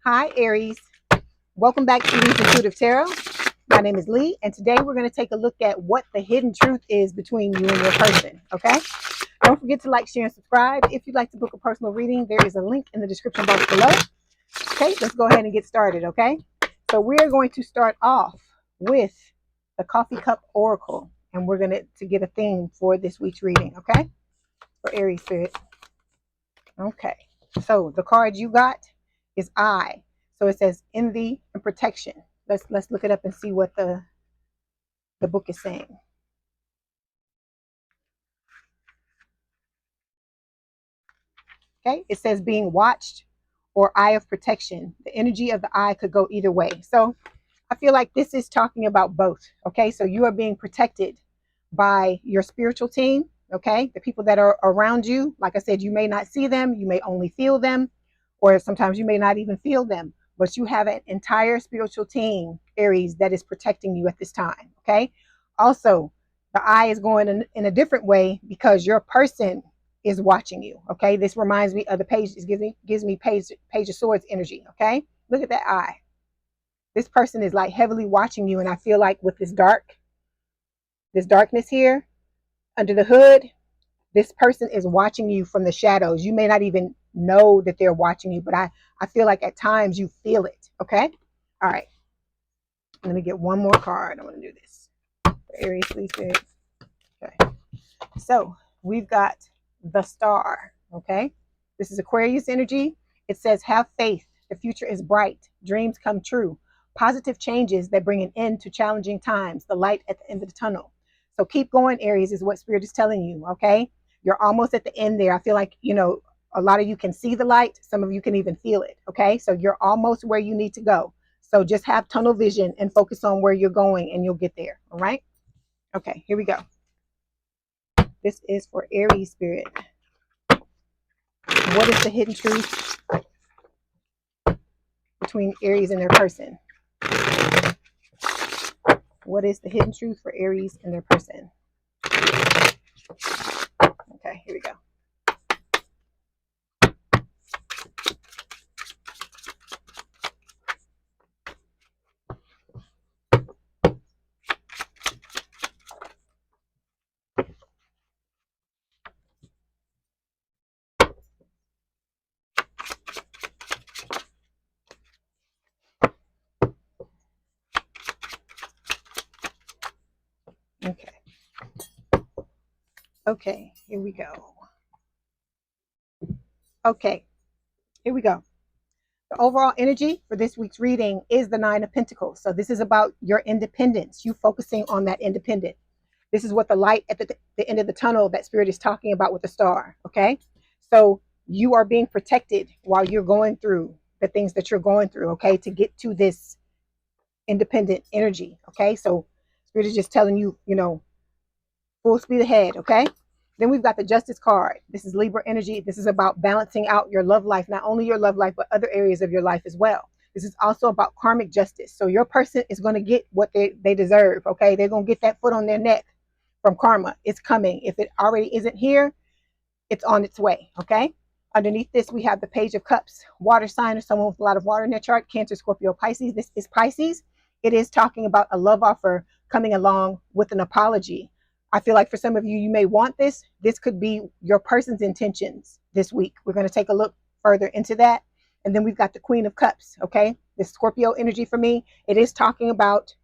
Hi, Aries. Welcome back to Lee's Intuitive Tarot. My name is Leigh, and today we're going to take a look at what the hidden truth is between you and your person, okay? Don't forget to like, share, and subscribe. If you'd like to book a personal reading, there is a link in the description box below. Okay, let's go ahead and get started, okay? So we're going to start off with the Coffee Cup Oracle, and we're going to get a theme for this week's reading, okay? For Aries Spirit. Okay, so the card you got is I. So it says envy and protection. Let's look it up and see what the book is saying. Okay, it says being watched or eye of protection. The energy of the eye could go either way. So I feel like this is talking about both. Okay, so you are being protected by your spiritual team. Okay, the people that are around you. Like I said, you may not see them, you may only feel them, or sometimes you may not even feel them, but you have an entire spiritual team, Aries, that is protecting you at this time. Okay, also the eye is going in a different way because your person is watching you. Okay, this reminds me of the page. It gives me page of swords energy. Okay, look at that eye. This person is like heavily watching you, and I feel like with this darkness here under the hood, this person is watching you from the shadows. You may not even know that they're watching you, but I feel like at times you feel it. Okay, all right, let me get one more card. I'm going to do this for Aries, please. Okay, so we've got the Star. Okay, this is Aquarius energy. It says have faith, the future is bright, dreams come true, positive changes that bring an end to challenging times, the light at the end of the tunnel. So keep going, Aries, is what Spirit is telling you. Okay, you're almost at the end there. I feel like, a lot of you can see the light, some of you can even feel it. Okay, so you're almost where you need to go. So just have tunnel vision and focus on where you're going, and you'll get there. All right, okay, here we go. This is for Aries Spirit. What is the hidden truth between Aries and their person? What is the hidden truth for Aries and their person? Okay, here we go. Okay, here we go. Okay, here we go. The overall energy for this week's reading is the Nine of Pentacles. So this is about your independence, you focusing on that independence. This is what the light at the end of the tunnel that Spirit is talking about with the star. Okay, so you are being protected while you're going through the things that you're going through. Okay, to get to this independent energy. Okay, so Spirit is just telling you, full speed ahead. Okay, then we've got the Justice card. This is Libra energy. This is about balancing out your love life, not only your love life, but other areas of your life as well. This is also about karmic justice. So your person is going to get what they deserve. Okay, they're going to get that foot on their neck from karma. It's coming. If it already isn't here, it's on its way. Okay, underneath this we have the Page of Cups. Water sign or someone with a lot of water in their chart: Cancer, Scorpio, Pisces. This is Pisces. It is talking about a love offer coming along with an apology. I feel like for some of you, you may want this. This could be your person's intentions this week. We're going to take a look further into that. And then we've got the Queen of Cups. Okay, this Scorpio energy for me, it is talking about,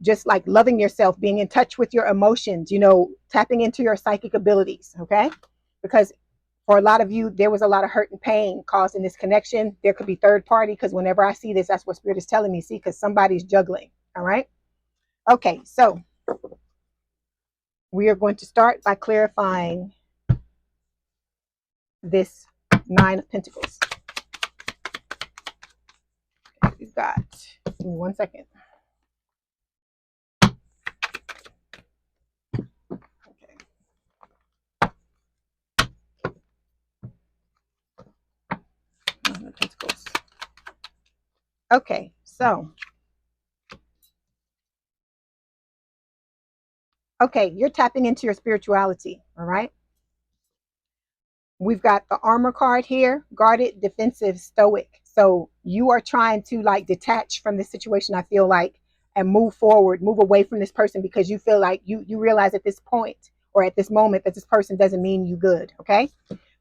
just like loving yourself, being in touch with your emotions, tapping into your psychic abilities. Okay, because for a lot of you, there was a lot of hurt and pain caused in this connection. There could be third party, because whenever I see this, that's what Spirit is telling me. See, because somebody's juggling. All right. Okay, so we are going to start by clarifying this Nine of Pentacles. Okay, we've got, give me 1 second. Okay. Nine of Pentacles. Okay, so you're tapping into your spirituality. All right. We've got the Armor card here: guarded, defensive, stoic. So you are trying to like detach from this situation, I feel like, and move forward, move away from this person because you feel like you realize at this point or at this moment that this person doesn't mean you good. Okay.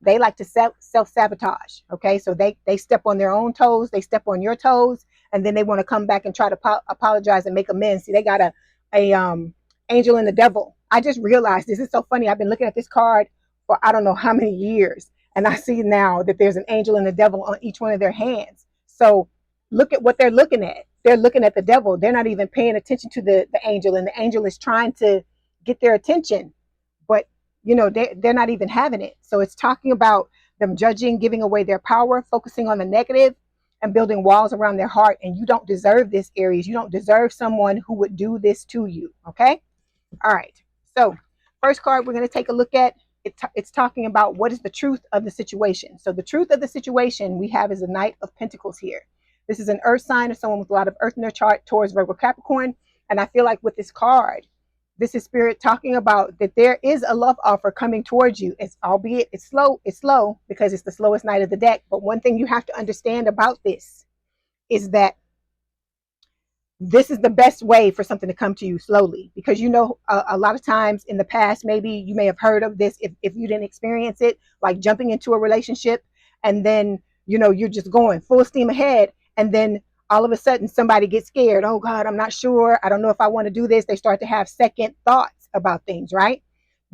They like to self-sabotage. Okay. So they step on their own toes, they step on your toes, and then they want to come back and try to apologize and make amends. See, they got a angel and the devil. I just realized this is so funny. I've been looking at this card for I don't know how many years, and I see now that there's an angel and the devil on each one of their hands. So look at what they're looking at. They're looking at the devil. They're not even paying attention to the angel, and the angel is trying to get their attention, but they're not even having it. So it's talking about them judging, giving away their power, focusing on the negative, and building walls around their heart. And you don't deserve this, Aries. You don't deserve someone who would do this to you. Okay. All right. So first card we're going to take a look at, it's talking about what is the truth of the situation. So the truth of the situation we have is a Knight of Pentacles here. This is an earth sign or someone with a lot of earth in their chart, Taurus, Virgo, Capricorn. And I feel like with this card, this is spirit talking about that there is a love offer coming towards you. It's albeit it's slow because it's the slowest night of the deck. But one thing you have to understand about this is that this is the best way for something to come to you slowly, because a lot of times in the past, maybe you may have heard of this if you didn't experience it, like jumping into a relationship and then you're just going full steam ahead, and then all of a sudden somebody gets scared. Oh God, I'm not sure, I don't know if I want to do this. They start to have second thoughts about things, right?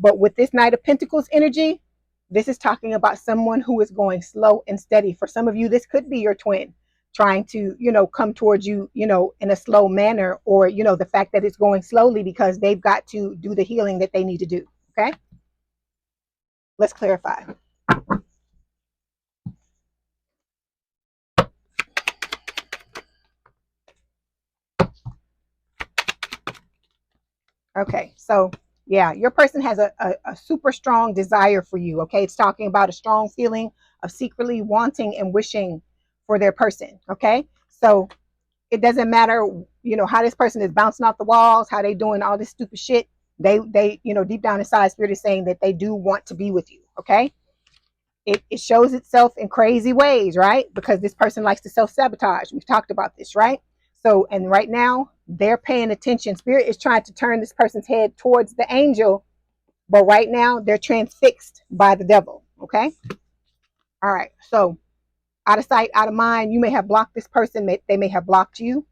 But with this Knight of Pentacles energy, this is talking about someone who is going slow and steady. For some of you, this could be your twin trying to come towards you in a slow manner, or the fact that it's going slowly because they've got to do the healing that they need to do. Okay, let's clarify. Okay, so yeah, your person has a super strong desire for you. Okay, it's talking about a strong feeling of secretly wanting and wishing for their person. Okay, so it doesn't matter how this person is bouncing off the walls, how they doing all this stupid shit. They deep down inside, spirit is saying that they do want to be with you. Okay, it shows itself in crazy ways, right? Because this person likes to self-sabotage. We've talked about this, right? So, and right now they're paying attention. Spirit is trying to turn this person's head towards the angel, but right now they're transfixed by the devil. Okay, all right, so out of sight, out of mind. You may have blocked this person, they may have blocked you,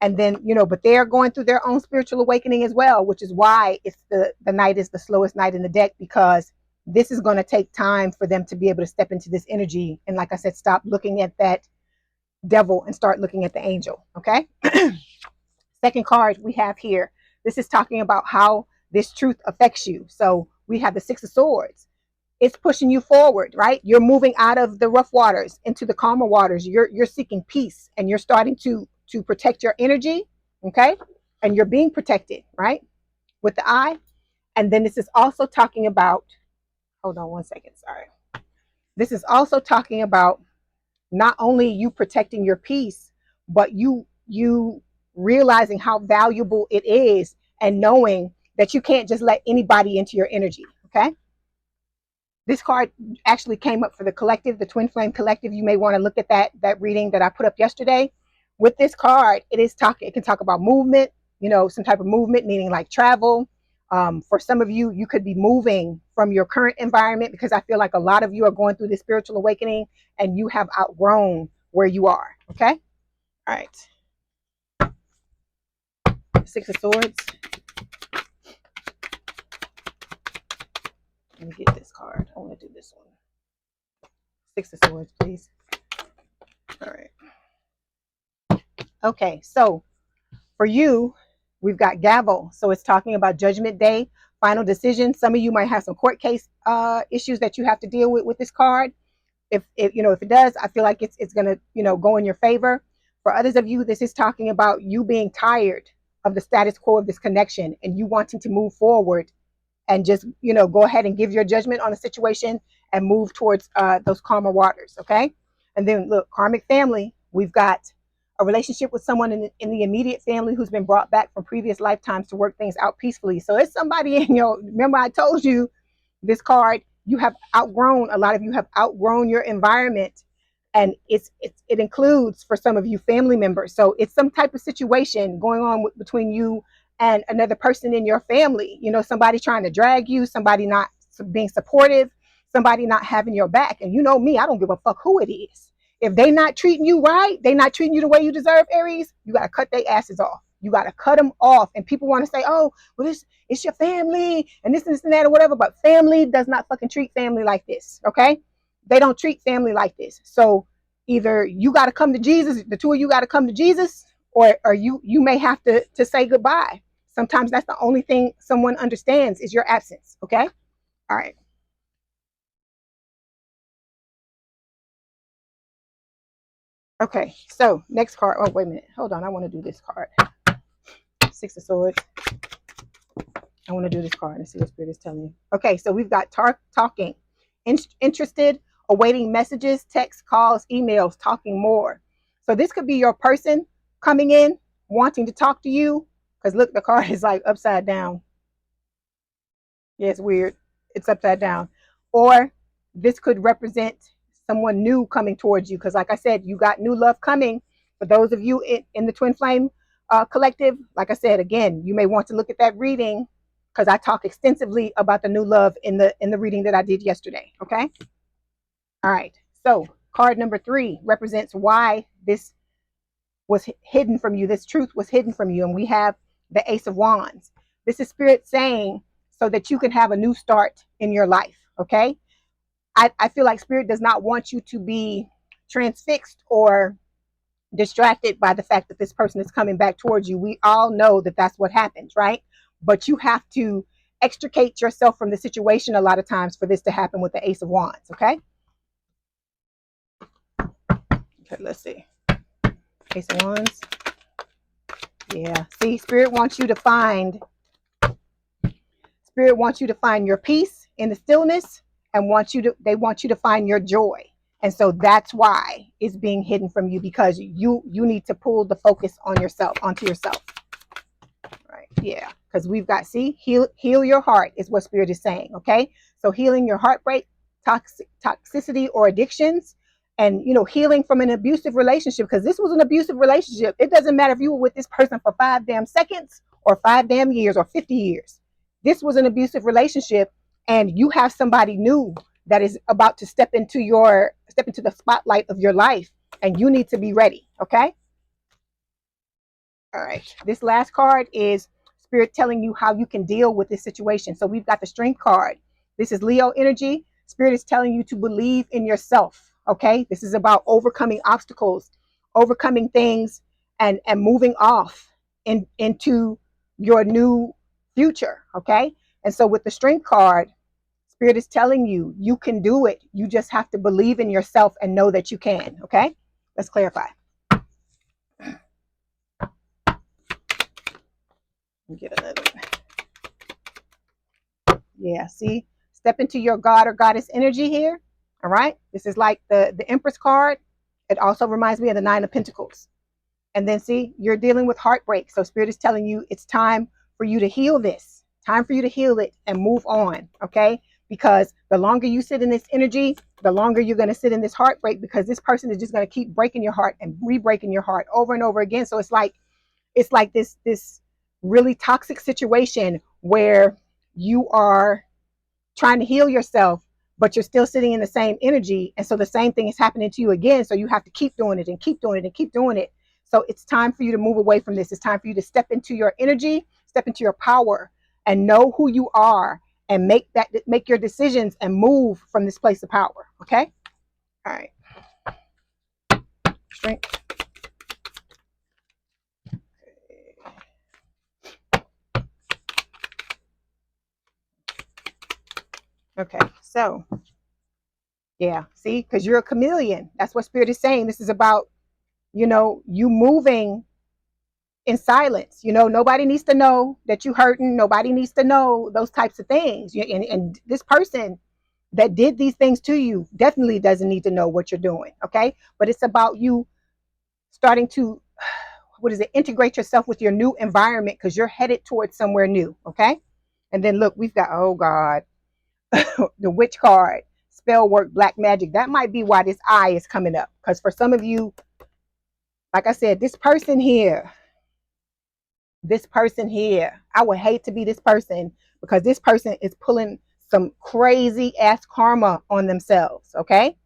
and then but they're going through their own spiritual awakening as well, which is why it's the night is the slowest night in the deck, because this is going to take time for them to be able to step into this energy, and like I said, stop looking at that devil and start looking at the angel. Okay. Second card we have here, this is talking about how this truth affects you. So we have the Six of Swords. It's pushing you forward, right? You're moving out of the rough waters into the calmer waters. You're seeking peace, and you're starting to protect your energy. Okay, and you're being protected, right, with the eye. And then this is also talking about, hold on one second, sorry, this is also talking about not only you protecting your peace, but you realizing how valuable it is, and knowing that you can't just let anybody into your energy. Okay, this card actually came up for the collective, the Twin Flame collective. You may want to look at that reading that I put up yesterday. With this card, it can talk about movement, some type of movement, meaning like travel. For some of you, you could be moving from your current environment, because I feel like a lot of you are going through this spiritual awakening and you have outgrown where you are. Okay. All right. Six of Swords. Let me get this card. I want to do this one. Six of Swords, please. All right. Okay, so for you, we've got gavel. So it's talking about Judgment Day, final decision. Some of you might have some court case issues that you have to deal with this card. If it does, I feel like it's gonna go in your favor. For others of you, this is talking about you being tired of the status quo of this connection, and you wanting to move forward and just go ahead and give your judgment on the situation and move towards those calmer waters. Okay. And then look, karmic family, we've got a relationship with someone in the immediate family who's been brought back from previous lifetimes to work things out peacefully. So it's somebody in your, remember I told you this card, you have outgrown, a lot of you have outgrown your environment, And it includes, for some of you, family members. So it's some type of situation going on between you and another person in your family. You know, somebody trying to drag you, somebody not being supportive, somebody not having your back. And you know me, I don't give a fuck who it is. If they not treating you right, they not treating you the way you deserve, Aries, you got to cut their asses off. You got to cut them off. And people want to say, oh, well, it's your family and this and that or whatever. But family does not fucking treat family like this. Okay. They don't treat family like this. So either you got to come to Jesus, the two of you got to come to Jesus, or you may have to say goodbye. Sometimes that's the only thing someone understands is your absence. Okay. All right. Okay. So next card. Oh, wait a minute. Hold on. I want to do this card. Six of Swords. I want to do this card and see what Spirit is telling you. Okay. So we've got talking, interested, awaiting messages, texts, calls, emails, talking more. So this could be your person coming in, wanting to talk to you. Because look, the card is like upside down. Yeah, it's weird. It's upside down. Or this could represent someone new coming towards you. Because like I said, you got new love coming. For those of you in the Twin Flame collective, like I said, again, you may want to look at that reading because I talk extensively about the new love in the reading that I did yesterday. Okay. All right. So card number 3 represents why this was hidden from you. This truth was hidden from you. And we have the Ace of Wands. This is Spirit saying so that you can have a new start in your life. Okay. I feel like Spirit does not want you to be transfixed or distracted by the fact that this person is coming back towards you. We all know that that's what happens, right? But you have to extricate yourself from the situation a lot of times for this to happen with the Ace of Wands. Okay. Okay, let's see. Ace of Wands. Yeah. See, Spirit wants you to find your peace in the stillness, and they want you to find your joy. And so that's why it's being hidden from you, because you need to pull the focus on yourself, onto yourself. Right. Yeah. Because we've got, see, heal your heart is what Spirit is saying. Okay. So healing your heartbreak, toxicity or addictions, and healing from an abusive relationship, because this was an abusive relationship. It doesn't matter if you were with this person for 5 damn seconds or 5 damn years or 50 years. This was an abusive relationship, and you have somebody new that is about to step into the spotlight of your life, and you need to be ready. Okay. All right. This last card is Spirit telling you how you can deal with this situation. So we've got the Strength card. This is Leo energy. Spirit is telling you to believe in yourself. Okay. This is about overcoming obstacles, overcoming things, and moving off into your new future. Okay. And so with the Strength card, Spirit is telling you, you can do it. You just have to believe in yourself and know that you can. Okay. Let's clarify. Get another one. Yeah, see, step into your God or Goddess energy here. All right. This is like the Empress card. It also reminds me of the 9 of Pentacles. And then see, you're dealing with heartbreak. So Spirit is telling you it's time for you to heal this. Time for you to heal it and move on. Okay. Because the longer you sit in this energy, the longer you're going to sit in this heartbreak, because this person is just going to keep breaking your heart and re-breaking your heart over and over again. So it's like this really toxic situation where you are trying to heal yourself, but you're still sitting in the same energy. And so the same thing is happening to you again. So you have to keep doing it and keep doing it and keep doing it. So it's time for you to move away from this. It's time for you to step into your energy, step into your power, and know who you are, and make your decisions and move from this place of power. Okay. All right. Strength. Okay. So yeah, see, because you're a chameleon. That's what Spirit is saying. This is about, you moving in silence. Nobody needs to know that you hurting. Nobody needs to know those types of things. And this person that did these things to you definitely doesn't need to know what you're doing. Okay. But it's about you starting to, integrate yourself with your new environment, because you're headed towards somewhere new. Okay. And then look, we've got, oh God, the Witch card. spell work, black magic. That might be why this eye is coming up. Because for some of you, like I said, this person here, I would hate to be this person, because this person is pulling some crazy ass karma on themselves, okay?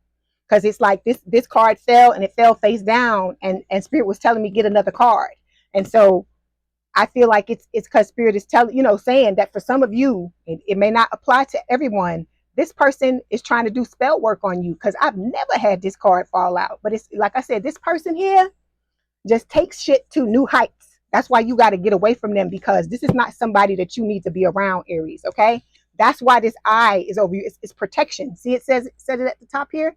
Because it's like this card fell, and it fell face down, and Spirit was telling me get another card. And so I feel like it's because Spirit is telling, saying that for some of you, it may not apply to everyone. This person is trying to do spell work on you, because I've never had this card fall out. But it's like I said, this person here just takes shit to new heights. That's why you got to get away from them, because this is not somebody that you need to be around, Aries. Okay, that's why this eye is over you. It's protection. See, it said it at the top here.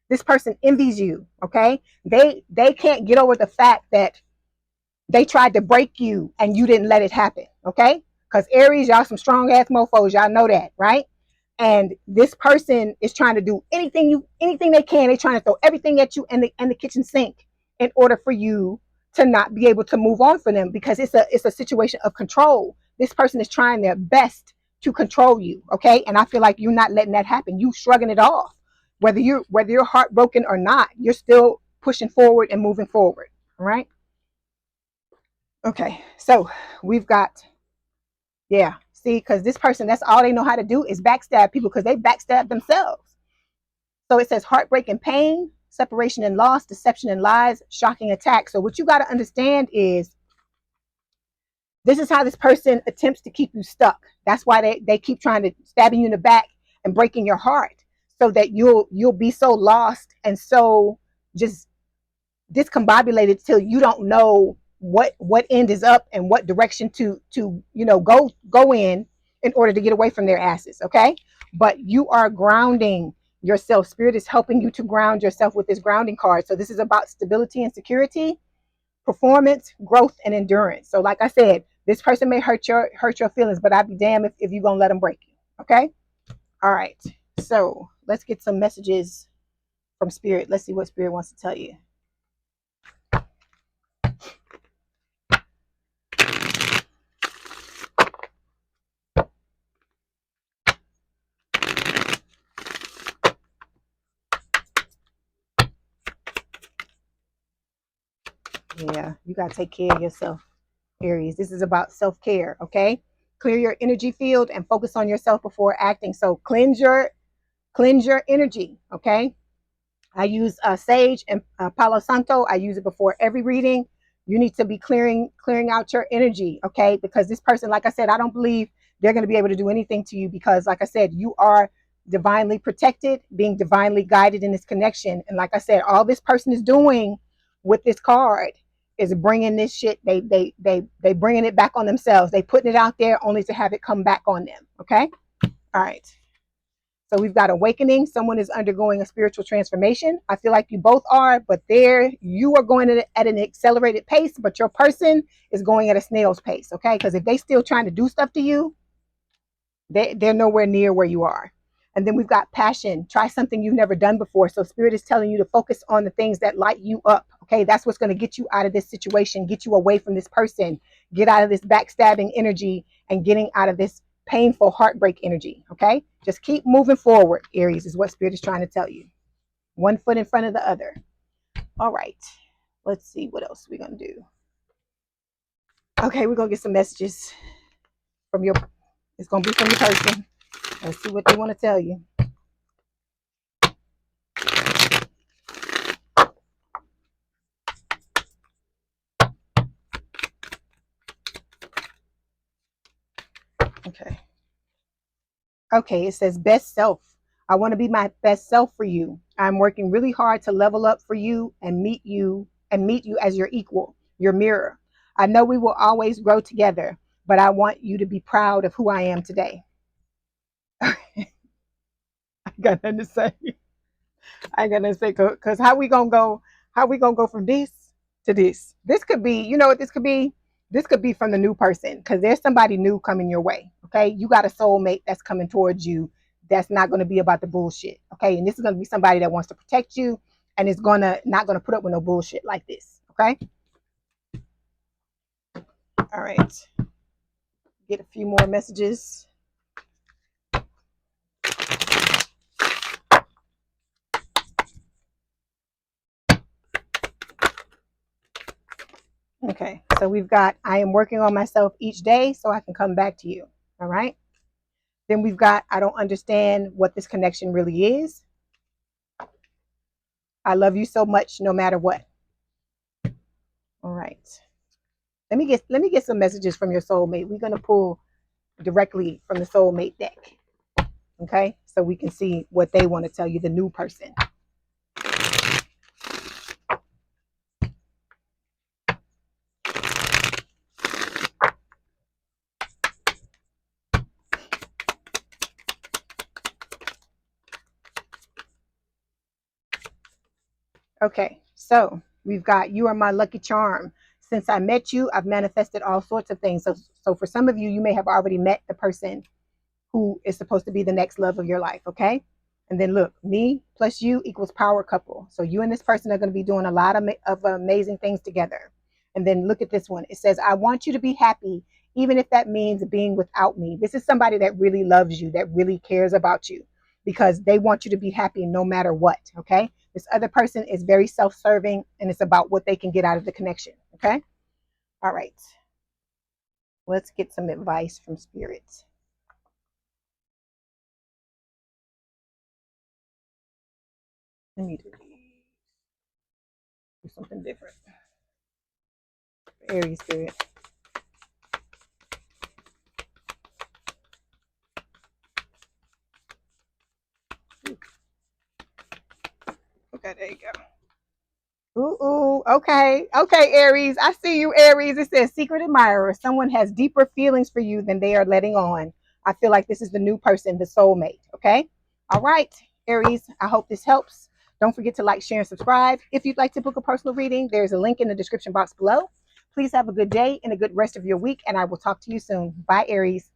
This person envies you. Okay, they can't get over the fact that they tried to break you and you didn't let it happen. Okay, because Aries, y'all some strong ass mofos. Y'all know that, right? And this person is trying to do anything they can. They're trying to throw everything at you and the kitchen sink in order for you to not be able to move on for them, because it's a situation of control. This person is trying their best to control you, okay? And I feel like you're not letting that happen. You shrugging it off. Whether you're heartbroken or not, you're still pushing forward and moving forward. All right? Okay, so we've got, yeah, see, because this person, that's all they know how to do is backstab people, because they backstab themselves. So it says heartbreak and pain, separation and loss, deception and lies, shocking attack. So what you got to understand is, this is how this person attempts to keep you stuck. That's why they keep trying to stabbing you in the back and breaking your heart, so that you'll be so lost and so just discombobulated till you don't know what end is up and what direction to go in order to get away from their asses. Okay, but you are grounding yourself. Spirit is helping you to ground yourself with this grounding card. So this is about stability and security, performance, growth, and endurance. So like I said, this person may hurt your feelings, but I'd be damned if you're gonna let them break you. Okay, all right, so let's get some messages from Spirit. Let's see what Spirit wants to tell you. Yeah, you got to take care of yourself, Aries. This is about self-care, okay? Clear your energy field and focus on yourself before acting. So cleanse your energy, okay? I use sage and Palo Santo. I use it before every reading. You need to be clearing out your energy, okay? Because this person, like I said, I don't believe they're going to be able to do anything to you, because like I said, you are divinely protected, being divinely guided in this connection. And like I said, all this person is doing with this card is bringing this shit. They bringing it back on themselves. They putting it out there only to have it come back on them, okay? All right. So we've got awakening. Someone is undergoing a spiritual transformation. I feel like you both are, but you are going at an accelerated pace, but your person is going at a snail's pace, okay? Because if they still trying to do stuff to you, they're nowhere near where you are. And then we've got passion. Try something you've never done before. So Spirit is telling you to focus on the things that light you up, okay? That's what's going to get you out of this situation, get you away from this person, get out of this backstabbing energy, and getting out of this painful heartbreak energy, okay? Just keep moving forward, Aries, is what Spirit is trying to tell you. One foot in front of the other. All right, let's see what else we're going to do. Okay, we're going to get some messages from it's going to be from your person. Let's see what they want to tell you. Okay, it says best self. I want to be my best self for you. I'm working really hard to level up for you and meet you as your equal, your mirror. I know we will always grow together, but I want you to be proud of who I am today. I got nothing to say. I got nothing to say, because how we gonna go from this to this? This could be, you know what this could be? This could be from the new person, because there's somebody new coming your way. Okay, you got a soulmate that's coming towards you. That's not going to be about the bullshit. Okay, and this is going to be somebody that wants to protect you and is not gonna put up with no bullshit like this. Okay. All right. Get a few more messages. Okay, so we've got, I am working on myself each day so I can come back to you. All right. Then we've got, I don't understand what this connection really is. I love you so much no matter what. All right. Let me get some messages from your soulmate. We're going to pull directly from the soulmate deck. Okay? So we can see what they want to tell you, the new person. Okay, so we've got, you are my lucky charm. Since I met you, I've manifested all sorts of things. So for some of you, you may have already met the person who is supposed to be the next love of your life. Okay. And then look, me plus you equals power couple. So you and this person are going to be doing a lot of amazing things together. And then look at this one. It says, I want you to be happy, even if that means being without me. This is somebody that really loves you, that really cares about you, because they want you to be happy no matter what. Okay. This other person is very self-serving, and it's about what they can get out of the connection. Okay. All right. Let's get some advice from spirits. Let me do something different. Aries spirit. Okay, there you go. Ooh, okay. Okay, Aries. I see you, Aries. It says secret admirer. Someone has deeper feelings for you than they are letting on. I feel like this is the new person, the soulmate. Okay. All right, Aries. I hope this helps. Don't forget to like, share, and subscribe. If you'd like to book a personal reading, there's a link in the description box below. Please have a good day and a good rest of your week, and I will talk to you soon. Bye, Aries.